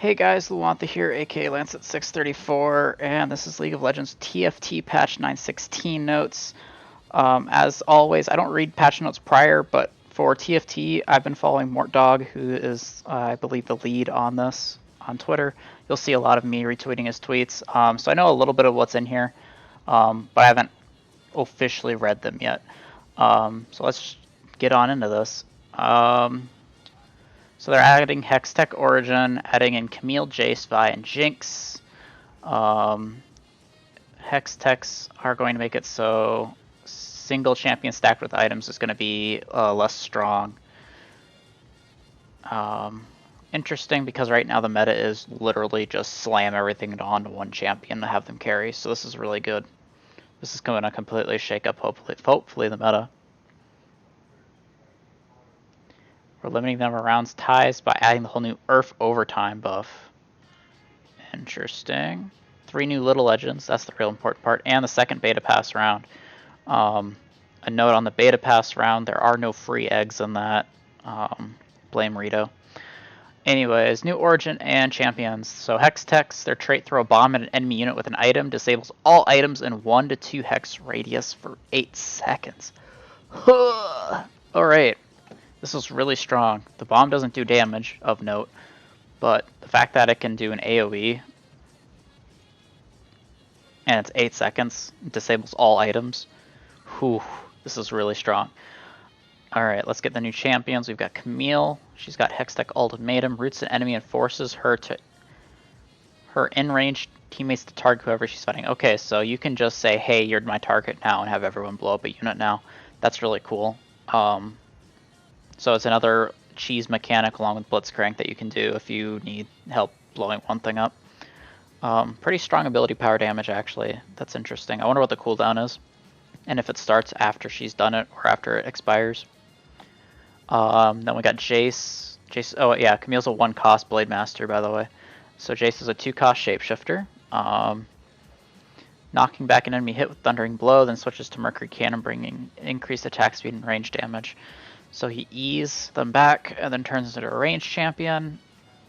Hey guys, Luantha here, aka Lancet634, and this is League of Legends TFT Patch 916 notes. As always, I don't read patch notes prior, but for TFT, I've been following Mortdog, who is, I believe, the lead on this on Twitter. You'll see a lot of me retweeting his tweets, so I know a little bit of what's in here, but I haven't officially read them yet. So let's get on into this. So they're adding Hextech Origin, adding in Camille, Jace, Vi, and Jinx. Hextechs are going to make it so single champion stacked with items is going to be less strong. Interesting because right now the meta is literally just slam everything onto one champion to have them carry, so this is really good. This is going to completely shake up, hopefully the meta. We're limiting the number of rounds ties by adding the whole new Earth overtime buff. Interesting. 3 new little legends, that's the real important part, and the second beta pass round. A note on the beta pass round, there are no free eggs in that. Blame Rito. Anyways, new origin and champions. So Hextechs, their trait throw a bomb at an enemy unit with an item, disables all items in 1 to 2 hex radius for 8 seconds. Alright, this is really strong. The bomb doesn't do damage, of note, but the fact that it can do an AoE and it's 8 seconds, it disables all items. Whew, this is really strong. Alright, let's get the new champions. We've got Camille. She's got Hextech Ultimatum, roots an enemy and forces her in-range teammates to target whoever she's fighting. Okay, so you can just say, hey, you're my target now, and have everyone blow up a unit now. That's really cool. So it's another cheese mechanic along with Blitzcrank that you can do if you need help blowing one thing up. Pretty strong ability power damage, actually. That's interesting. I wonder what the cooldown is, and if it starts after she's done it or after it expires. Then we got Jace. Oh yeah, Camille's a 1-cost Blade Master, by the way. So Jace is a 2-cost Shapeshifter. Knocking back an enemy hit with Thundering Blow, then switches to Mercury Cannon, bringing increased attack speed and range damage. So he E's them back and then turns into a ranged champion.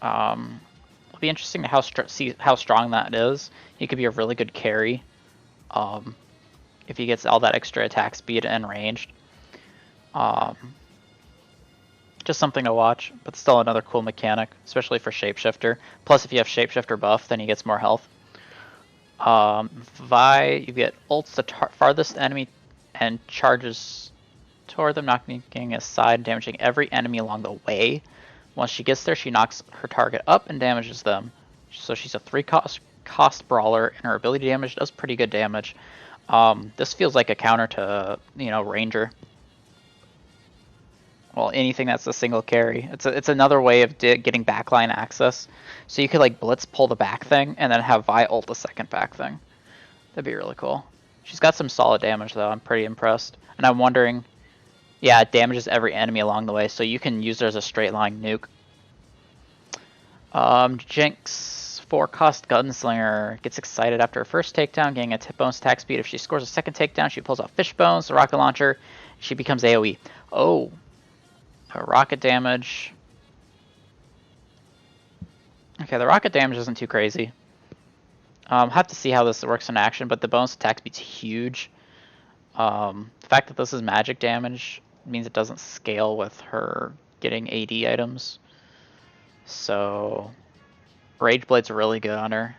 It'll be interesting to see how strong that is. He could be a really good carry if he gets all that extra attack speed and ranged. Just something to watch, but still another cool mechanic, especially for Shapeshifter. Plus, if you have Shapeshifter buff, then he gets more health. Vi, you get ults the farthest enemy and charges toward them, knocking aside and damaging every enemy along the way. Once she gets there, she knocks her target up and damages them. So she's a 3-cost brawler, and her ability damage does pretty good damage. This feels like a counter to, Ranger. Well, anything that's a single carry. It's another way of getting backline access. So you could like blitz pull the back thing and then have Vi ult the second back thing. That'd be really cool. She's got some solid damage though. I'm pretty impressed. And I'm wondering, yeah, it damages every enemy along the way, so you can use her as a straight line nuke. Jinx, 4-cost Gunslinger, gets excited after her first takedown, getting a tip bonus attack speed. If she scores a second takedown, she pulls out Fish Bones, the rocket launcher. She becomes AoE. Oh. Her rocket damage. Okay, the rocket damage isn't too crazy. Have to see how this works in action, but the bonus attack speed's huge. The fact that this is magic damage means it doesn't scale with her getting AD items. So Rage Blade's really good on her.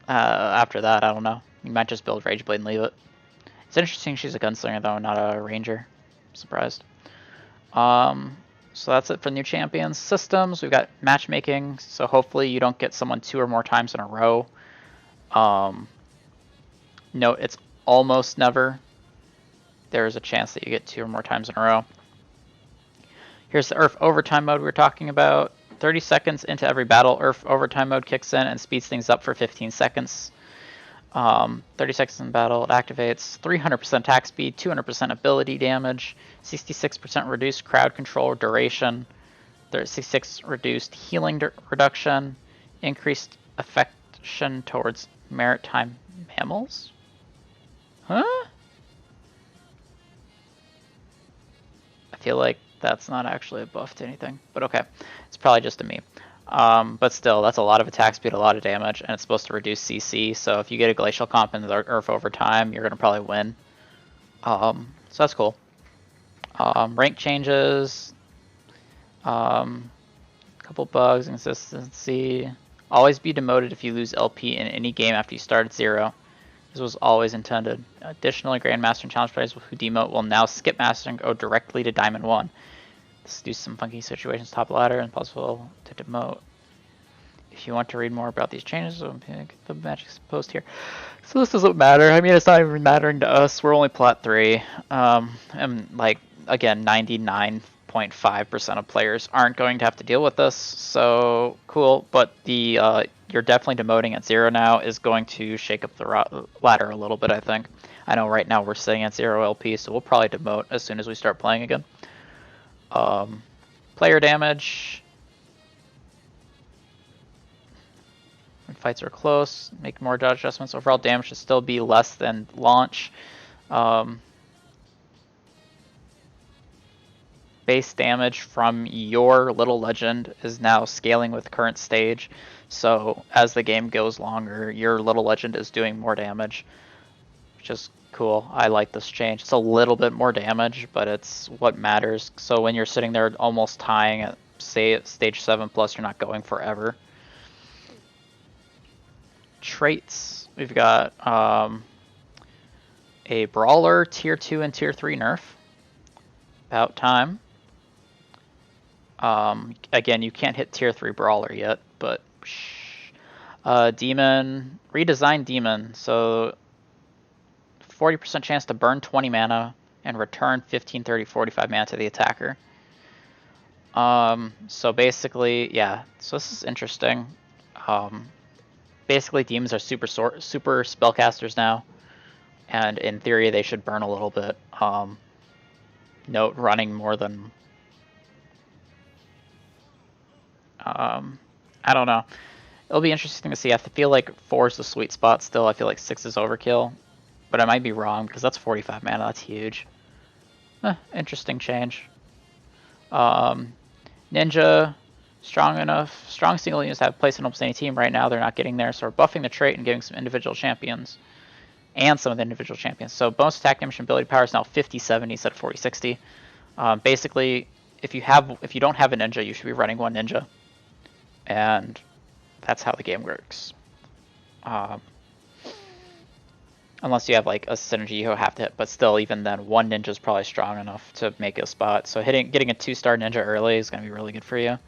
After that, I don't know. You might just build Rage Blade and leave it. It's interesting she's a gunslinger though, not a ranger. I'm surprised. So that's it for new champions. Systems, we've got matchmaking, so hopefully you don't get someone 2 or more times in a row. No, it's almost never. There's a chance that you get 2 or more times in a row. Here's the Earth overtime mode we were talking about. 30 seconds into every battle, Earth overtime mode kicks in and speeds things up for 15 seconds. 30 seconds in battle, it activates 300% attack speed, 200% ability damage, 66% reduced crowd control duration, 66 reduced healing reduction, increased affection towards maritime mammals? Huh? I feel like that's not actually a buff to anything, but okay. It's probably just a meme. But still, that's a lot of attack speed, a lot of damage, and it's supposed to reduce CC, so if you get a Glacial Comp in the Earth over time, you're going to probably win. So that's cool. Rank changes. Couple bugs, consistency. Always be demoted if you lose LP in any game after you start at 0. This was always intended. Additionally, Grandmaster and Challenge players who demote will now skip Master and go directly to Diamond 1. Let's do some funky situations top ladder and possible to demote. If you want to read more about these changes, I'll pick the Magic's post here. So this doesn't matter. I mean, it's not even mattering to us. We're only plot 3. And like, again, 99.5% of players aren't going to have to deal with this. So cool. But the you're definitely demoting at 0 now is going to shake up the ladder a little bit, I think. I know right now we're sitting at 0 LP, so we'll probably demote as soon as we start playing again. Player damage. When fights are close, make more dodge adjustments. Overall damage should still be less than launch. Base damage from your little legend is now scaling with current stage. So as the game goes longer, your little legend is doing more damage, which is cool. I like this change. It's a little bit more damage, but it's what matters. So when you're sitting there almost tying at, say, at stage 7+, you're not going forever. Traits. We've got a Brawler, Tier 2 and Tier 3 nerf. About time. Again, you can't hit Tier 3 Brawler yet, but Demon, redesigned Demon, so 40% chance to burn 20 mana and return 15, 30, 45 mana to the attacker. So basically, yeah, so this is interesting. Basically, demons are super spellcasters now, and in theory, they should burn a little bit. Note running more than I don't know. It'll be interesting to see. I feel like 4 is the sweet spot still. I feel like 6 is overkill. But I might be wrong, because that's 45 mana. That's huge. Interesting change. Ninja, strong enough. Strong single units have place in almost any team right now. They're not getting there, so we're buffing the trait and giving some individual champions. And some of the individual champions. So bonus attack damage and ability power is now 50-70 instead of 40-60. Basically, if you don't have a ninja, you should be running 1 ninja. And that's how the game works. Unless you have like a synergy you have to hit, but still, even then, 1 ninja is probably strong enough to make a spot. So getting a 2-star ninja early is going to be really good for you.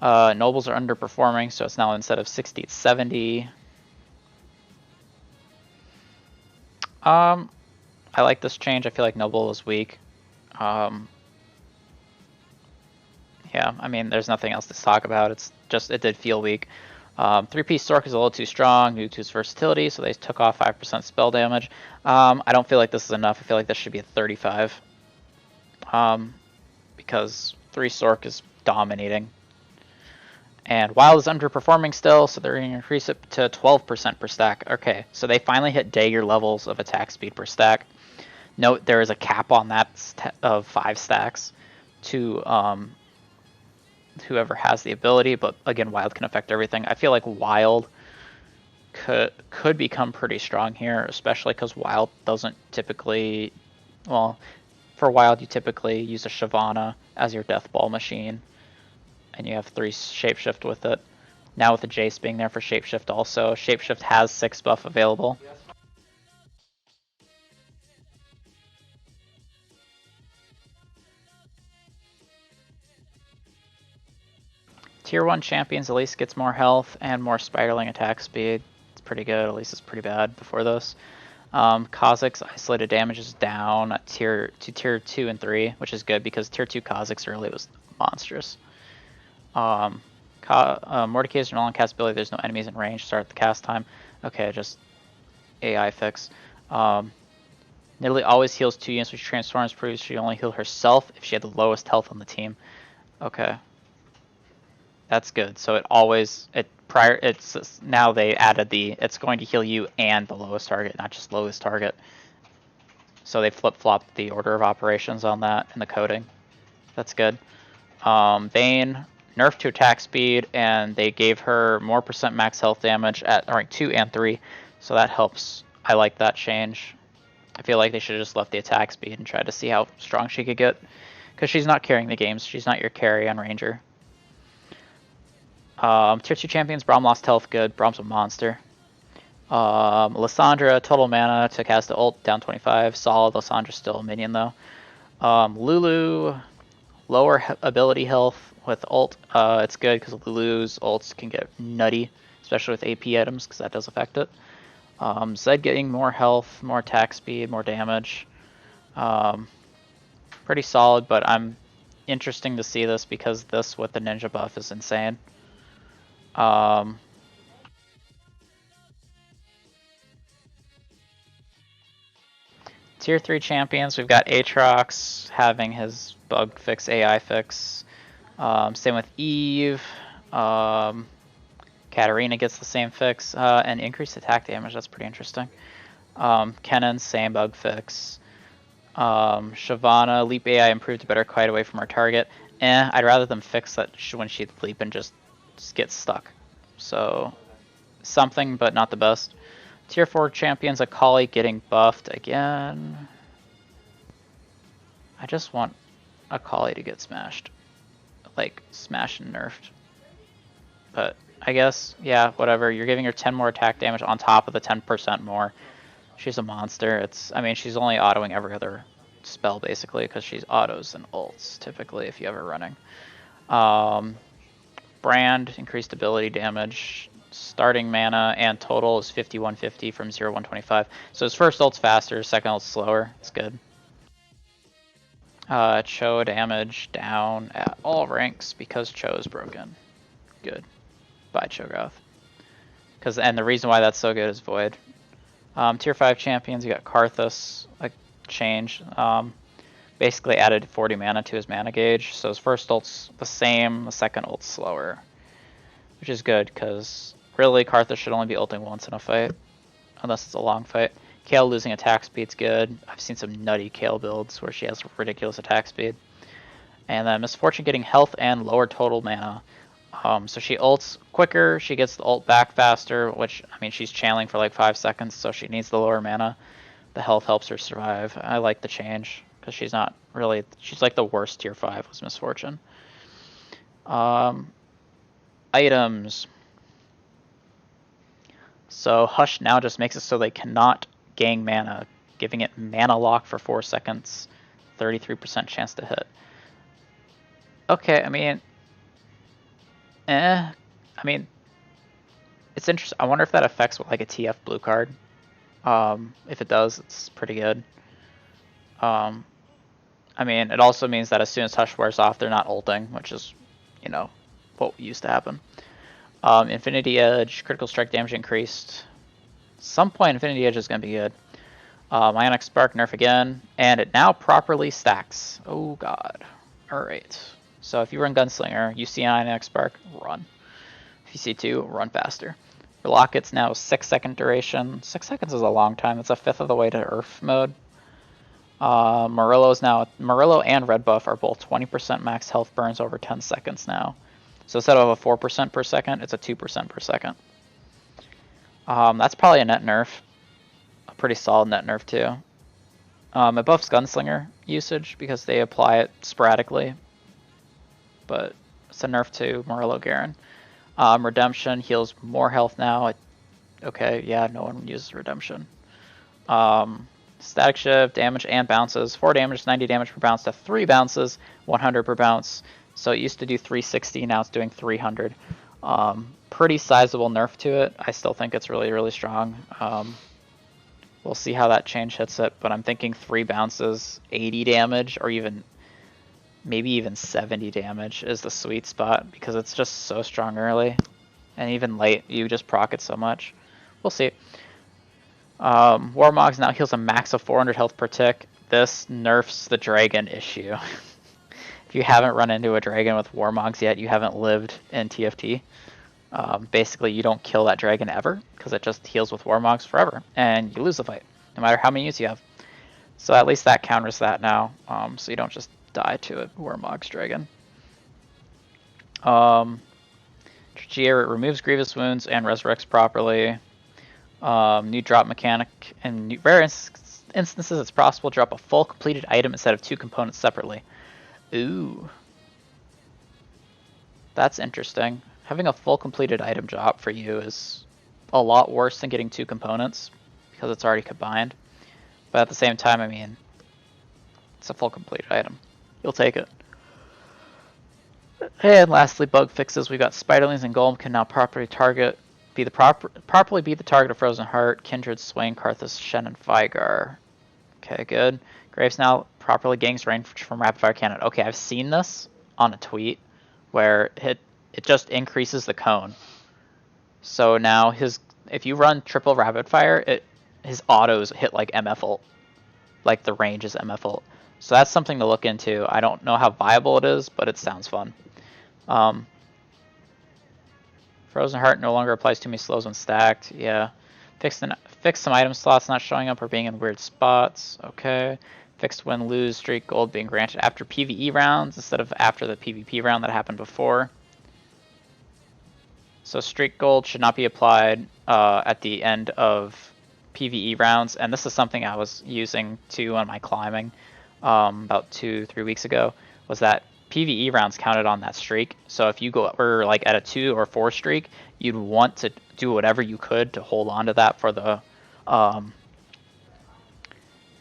Nobles are underperforming, so it's now instead of 60, it's 70. I like this change. I feel like Noble is weak. Yeah, I mean, there's nothing else to talk about. It's just, it did feel weak. 3-piece Sork is a little too strong due to its versatility, so they took off 5% spell damage. I don't feel like this is enough. I feel like this should be a 35. Because 3 Sork is dominating. And Wild is underperforming still, so they're going to increase it to 12% per stack. Okay, so they finally hit dagger levels of attack speed per stack. Note there is a cap on that of 5 stacks to whoever has the ability, but again, Wild can affect everything. I feel like Wild could become pretty strong here, especially because Wild doesn't typically, well, for Wild you typically use a Shyvana as your death ball machine, and you have 3 shapeshift with it. Now with the Jace being there for shapeshift also, shapeshift has 6 buff available. Tier 1 champions at least gets more health and more spiraling attack speed. It's pretty good, at least it's pretty bad before this. Kha'Zix's isolated damage is down at tier 2 and 3, which is good because tier 2 Kha'Zix early was monstrous. Mordekaiser's null and cast ability, there's no enemies in range, start the cast time. Okay, just AI fix. Nidalee always heals 2 units, which transforms, proves she only healed herself if she had the lowest health on the team. Okay. That's good. So it's now they added it's going to heal you and the lowest target, not just lowest target. So they flip-flopped the order of operations on that in the coding. That's good. Vayne, nerfed to attack speed, and they gave her more % max health damage at rank 2 and 3, so that helps. I like that change. I feel like they should have just left the attack speed and tried to see how strong she could get, because she's not carrying the games. She's not your carry on Ranger. Tier 2 champions, Braum lost health, good. Braum's a monster. Lysandra, total mana to cast the ult, down 25. Solid. Lysandra's still a minion though. Lulu, lower ability health with ult. It's good because Lulu's ults can get nutty, especially with AP items, because that does affect it. Zed getting more health, more attack speed, more damage. Pretty solid, but I'm interesting to see this because this with the ninja buff is insane. Tier 3 champions, we've got Aatrox having his bug fix, AI fix. Same with Eve. Katarina gets the same fix, and increased attack damage, that's pretty interesting. Kennen, same bug fix. Shyvana, leap AI improved to better kite away from our target. I'd rather them fix that when she leap and just get stuck. So, something, but not the best. Tier 4 champions, Akali getting buffed again. I just want Akali to get smashed. Like, smashed and nerfed. But, I guess, yeah, whatever. You're giving her 10 more attack damage on top of the 10% more. She's a monster. I mean, she's only autoing every other spell, basically, because she's autos and ults, typically, if you have her running. Brand, increased ability damage. Starting mana and total is 5150 from 0125. So his first ult's faster, second ult's slower. It's good. Cho damage down at all ranks because Cho is broken. Good. Bye, Cho'Gath. And the reason why that's so good is Void. Tier 5 champions, you got Karthus, a change. Basically added 40 mana to his mana gauge. So his first ult's the same, the second ult's slower. Which is good, because really Karthus should only be ulting once in a fight. Unless it's a long fight. Kayle losing attack speed's good. I've seen some nutty Kayle builds where she has ridiculous attack speed. And then Misfortune getting health and lower total mana. So she ults quicker, she gets the ult back faster, which, I mean, she's channeling for like 5 seconds, so she needs the lower mana. The health helps her survive. I like the change, because she's not really, she's like the worst tier 5 was Misfortune. Items. So Hush now just makes it so they cannot gang mana, giving it mana lock for 4 seconds, 33% chance to hit. Okay, I mean, it's interesting. I wonder if that affects with like a TF blue card. If it does, it's pretty good. I mean, it also means that as soon as Hush wears off, they're not ulting, which is, you know, what used to happen. Infinity Edge, critical strike damage increased. At some point, Infinity Edge is going to be good. Ionic Spark nerf again, and it now properly stacks. Oh god. Alright. So if you run Gunslinger, you see Ionic Spark, run. If you see 2, run faster. Rocket's now 6-second duration. 6 seconds is a long time. It's a fifth of the way to Earth mode. Murillo and Red Buff are both 20% max health burns over 10 seconds now. So instead of a 4% per second, it's a 2% per second. That's probably a net nerf. A pretty solid net nerf too. It buffs Gunslinger usage because they apply it sporadically. But it's a nerf to Murillo Garen. Redemption heals more health now. Okay, yeah, no one uses Redemption. Static Shift, damage and bounces. 4 damage, 90 damage per bounce to 3 bounces, 100 per bounce. So it used to do 360, now it's doing 300. Pretty sizable nerf to it. I still think it's really, really strong. We'll see how that change hits it, but I'm thinking 3 bounces, 80 damage, or maybe even 70 damage is the sweet spot, because it's just so strong early. And even late, you just proc it so much. We'll see. Warmogs now heals a max of 400 health per tick. This nerfs the dragon issue. If you haven't run into a dragon with Warmogs yet, you haven't lived in TFT. Basically, you don't kill that dragon ever, because it just heals with Warmogs forever, and you lose the fight, no matter how many use you have. So at least that counters that now, so you don't just die to a Warmogs dragon. Gear, it removes grievous wounds and resurrects properly. New drop mechanic. In rare instances, it's possible to drop a full completed item instead of 2 components separately. Ooh. That's interesting. Having a full completed item drop for you is a lot worse than getting 2 components because it's already combined. But at the same time, I mean, it's a full completed item. You'll take it. And lastly, bug fixes. We got Spiderlings and Golem can now properly be the target of Frozen Heart, Kindred, Swain, Karthus, Shen, and Vigar. Okay, good. Graves now properly gains range from Rapid Fire Cannon. Okay, I've seen this on a tweet where it just increases the cone. So now if you run triple Rapid Fire, his autos hit like MF ult. Like the range is MF ult. So that's something to look into. I don't know how viable it is, but it sounds fun. Frozen Heart no longer applies to me slows when stacked. Yeah. Fix some item slots not showing up or being in weird spots. Okay. Fixed win lose streak gold being granted after PvE rounds instead of after the PvP round that happened before. So streak gold should not be applied at the end of PvE rounds, and this is something I was using too on my climbing about 2-3 weeks ago, was that PvE rounds counted on that streak. So if you were like at a 2 or 4 streak, you'd want to do whatever you could to hold on to that for the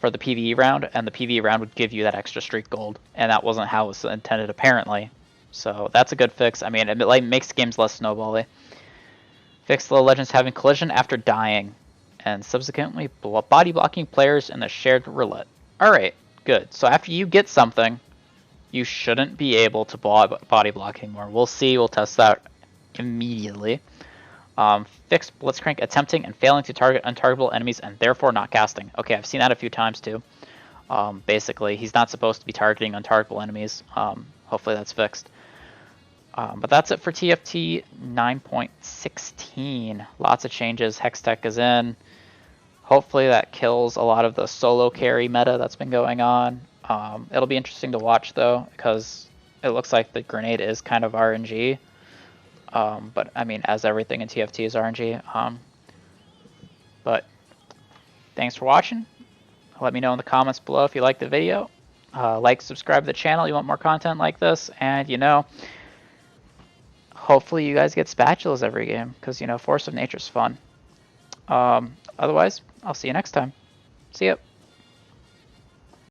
PvE round, and the PvE round would give you that extra streak gold, and that wasn't how it was intended apparently. So that's a good fix. I mean, it like makes games less snowbally. Fix the legends having collision after dying, and subsequently body blocking players in the shared roulette. Alright, good. So after you get something, you shouldn't be able to body block anymore. We'll see. We'll test that immediately. Fix Blitzcrank attempting and failing to target untargetable enemies and therefore not casting. Okay, I've seen that a few times too. Basically, he's not supposed to be targeting untargetable enemies. Hopefully that's fixed. But that's it for TFT 9.16. Lots of changes. Hextech is in. Hopefully that kills a lot of the solo carry meta that's been going on. It'll be interesting to watch though, because it looks like the grenade is kind of RNG. But I mean, as everything in TFT is RNG. But thanks for watching. Let me know in the comments below if you liked the video. Like, subscribe to the channel. You want more content like this, and hopefully you guys get spatulas every game, because Force of Nature's fun. Otherwise, I'll see you next time. See ya.